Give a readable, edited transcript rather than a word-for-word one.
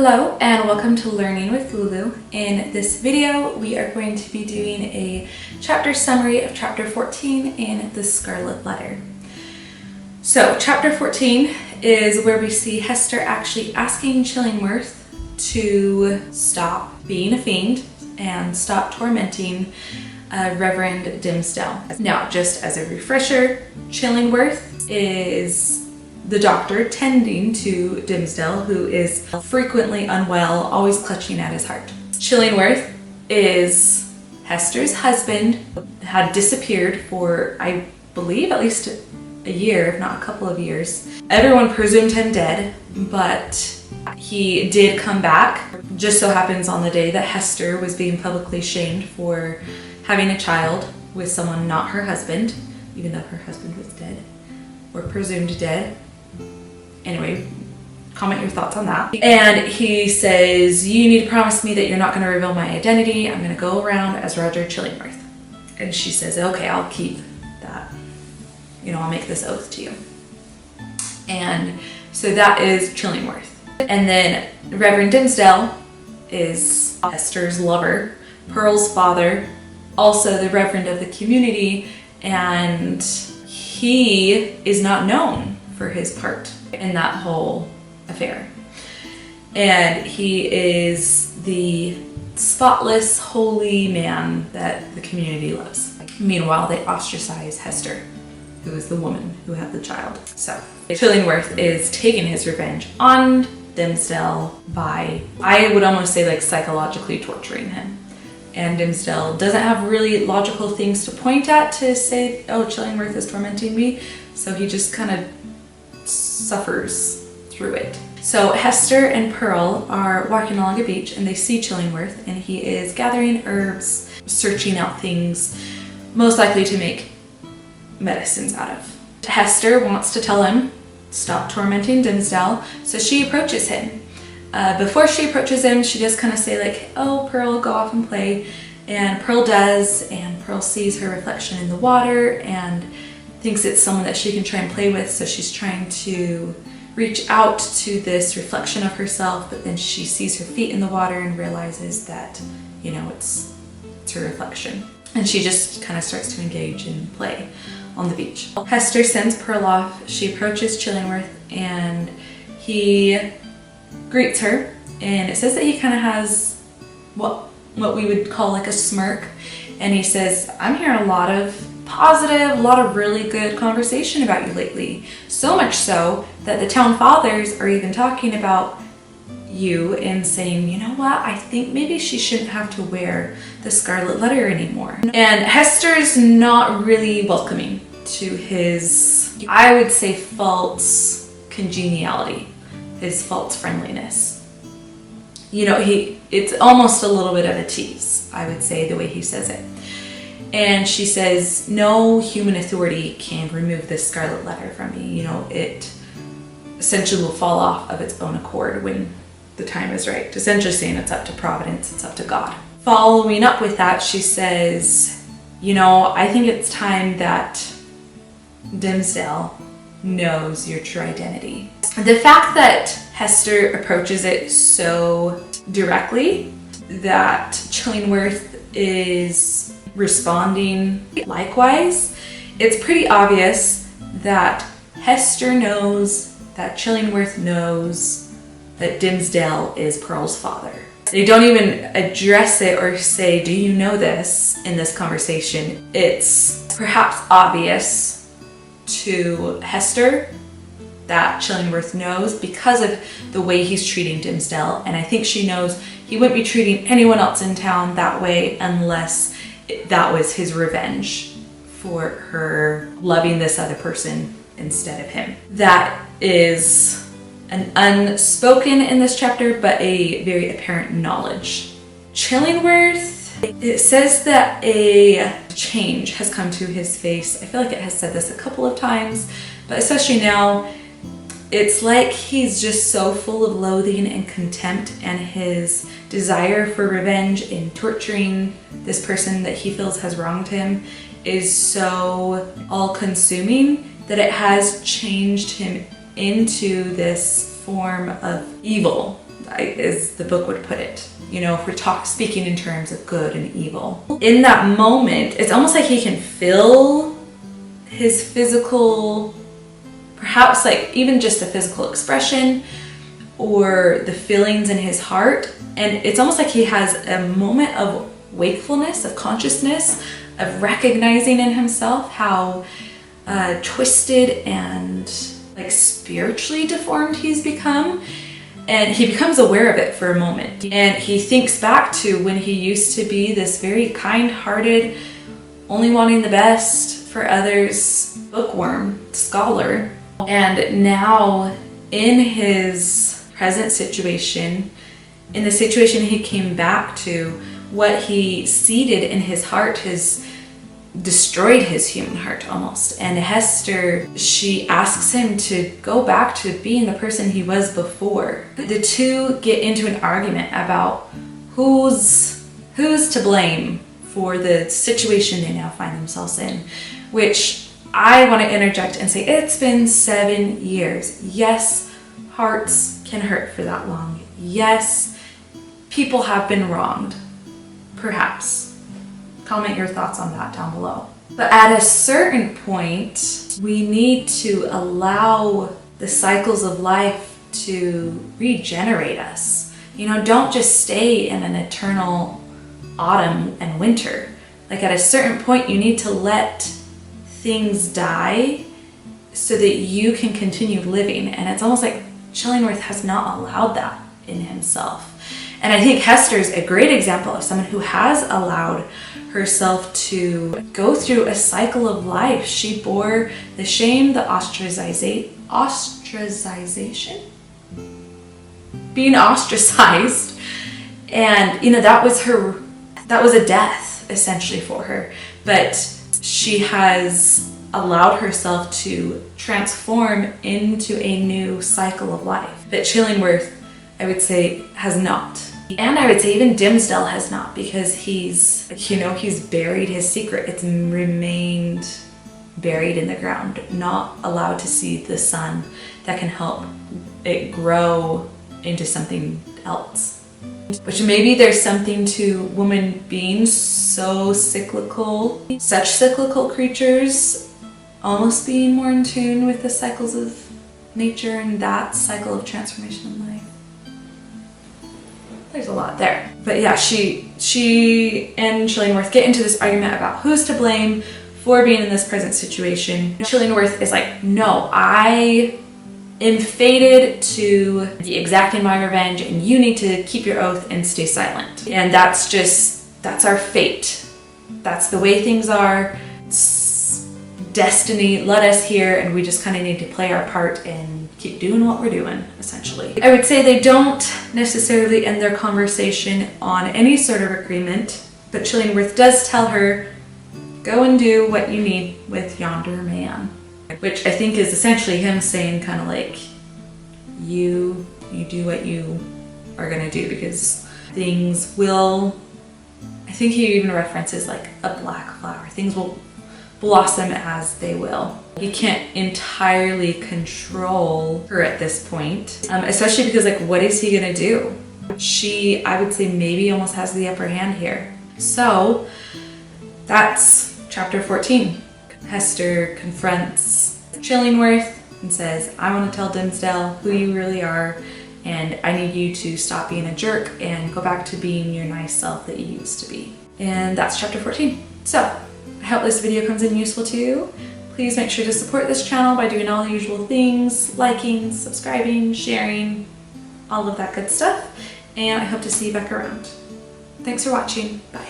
Hello and welcome to Learning with Lulu. In this video, we are going to be doing a chapter summary of chapter 14 in the Scarlet letter. So chapter 14 is where we see Hester actually asking Chillingworth to stop being a fiend and stop tormenting Reverend Dimmesdale. Now, just as a refresher, Chillingworth is the doctor tending to Dimmesdale, who is frequently unwell, always clutching at his heart. Chillingworth is Hester's husband, had disappeared for, I believe, at least a year, if not a couple of years. Everyone presumed him dead, but he did come back. Just so happens on the day that Hester was being publicly shamed for having a child with someone not her husband, even though her husband was dead, or presumed dead. Anyway, comment your thoughts on that. And he says, you need to promise me that you're not going to reveal my identity. I'm going to go around as Roger Chillingworth. And she says, okay, I'll keep that. I'll make this oath to you. And so that is Chillingworth. And then Reverend Dimmesdale is Hester's lover, Pearl's father, also the Reverend of the community, and he is not known for his part in that whole affair. And he is the spotless, holy man that the community loves. Meanwhile, they ostracize Hester, who is the woman who had the child. So Chillingworth is taking his revenge on Dimmesdale by, I would almost say, like psychologically torturing him. And Dimmesdale doesn't have really logical things to point at to say, oh, Chillingworth is tormenting me. So he just kind of suffers through it. So Hester and Pearl are walking along a beach and they see Chillingworth, and he is gathering herbs, searching out things most likely to make medicines out of. Hester wants to tell him, stop tormenting Dimmesdale, so she approaches him. Before she approaches him, she does kind of say like, oh, Pearl, go off and play. And Pearl does, and Pearl sees her reflection in the water and thinks it's someone that she can try and play with, so she's trying to reach out to this reflection of herself, but then she sees her feet in the water and realizes that, it's her reflection. And she just kind of starts to engage in play on the beach. Hester sends Pearl off. She approaches Chillingworth and he greets her, and it says that he kind of has what we would call like a smirk, and he says, I'm hearing a lot of positive, a lot of really good conversation about you lately. So much so that the town fathers are even talking about you and saying, you know what, I think maybe she shouldn't have to wear the Scarlet letter anymore. And Hester's not really welcoming to his, I would say, false congeniality, his false friendliness. It's almost a little bit of a tease, I would say, the way he says it. And she says, no human authority can remove this Scarlet letter from me. It essentially will fall off of its own accord when the time is right. Essentially saying it's up to Providence, it's up to God. Following up with that, she says, I think it's time that Dimmesdale knows your true identity. The fact that Hester approaches it so directly, that Chillingworth is responding likewise, it's pretty obvious that Hester knows that Chillingworth knows that Dimmesdale is Pearl's father. They don't even address it or say, do you know this, in this conversation. It's perhaps obvious to Hester that Chillingworth knows because of the way he's treating Dimmesdale, and I think she knows he wouldn't be treating anyone else in town that way unless that was his revenge for her loving this other person instead of him. That is an unspoken in this chapter, but a very apparent knowledge. Chillingworth, it says that a change has come to his face. I feel like it has said this a couple of times, but especially now, it's like he's just so full of loathing and contempt, and his desire for revenge in torturing this person that he feels has wronged him is so all-consuming that it has changed him into this form of evil. as the book would put it. You know, if we're speaking in terms of good and evil. In that moment, it's almost like he can feel his physical, perhaps like even just a physical expression or the feelings in his heart. And it's almost like he has a moment of wakefulness, of consciousness, of recognizing in himself how twisted and like spiritually deformed he's become. And he becomes aware of it for a moment. And he thinks back to when he used to be this very kind-hearted, only wanting the best for others, bookworm, scholar. And now in his present situation, in the situation he came back to, what he seeded in his heart has destroyed his human heart almost. And Hester, she asks him to go back to being the person he was before. The two get into an argument about who's to blame for the situation they now find themselves in, which I want to interject and say it's been 7 years. Yes, hearts can hurt for that long. Yes, people have been wronged, perhaps. Comment your thoughts on that down below. But at a certain point, we need to allow the cycles of life to regenerate us. You know, don't just stay in an eternal autumn and winter. Like at a certain point, you need to let things die so that you can continue living. And it's almost like Chillingworth has not allowed that in himself. And I think Hester's a great example of someone who has allowed herself to go through a cycle of life. She bore the shame, the ostracization, being ostracized. And, you know, that was a death essentially for her. But she has allowed herself to transform into a new cycle of life. But Chillingworth, I would say, has not. And I would say even Dimmesdale has not, because he's buried his secret. It's remained buried in the ground, not allowed to see the sun that can help it grow into something else. Which maybe there's something to women being so cyclical, such cyclical creatures, almost being more in tune with the cycles of nature and that cycle of transformation in life. There's a lot there. But yeah, she and Chillingworth get into this argument about who's to blame for being in this present situation. Chillingworth is like, no, I am fated to be exacting my revenge and you need to keep your oath and stay silent. And that's our fate. That's the way things are. It's destiny led us here and we just kind of need to play our part and keep doing what we're doing, essentially. I would say they don't necessarily end their conversation on any sort of agreement, but Chillingworth does tell her, go and do what you need with yonder man. Which I think is essentially him saying kind of like, you do what you are gonna do, because things will, I think he even references like a black flower. Things will blossom as they will. He can't entirely control her at this point, especially because like, what is he gonna do? She, I would say, maybe almost has the upper hand here. So that's chapter 14. Hester confronts Chillingworth and says, I want to tell Dimmesdale who you really are, and I need you to stop being a jerk and go back to being your nice self that you used to be. And that's chapter 14. So I hope this video comes in useful to you. Please make sure to support this channel by doing all the usual things, liking, subscribing, sharing, all of that good stuff. And I hope to see you back around. Thanks for watching. Bye.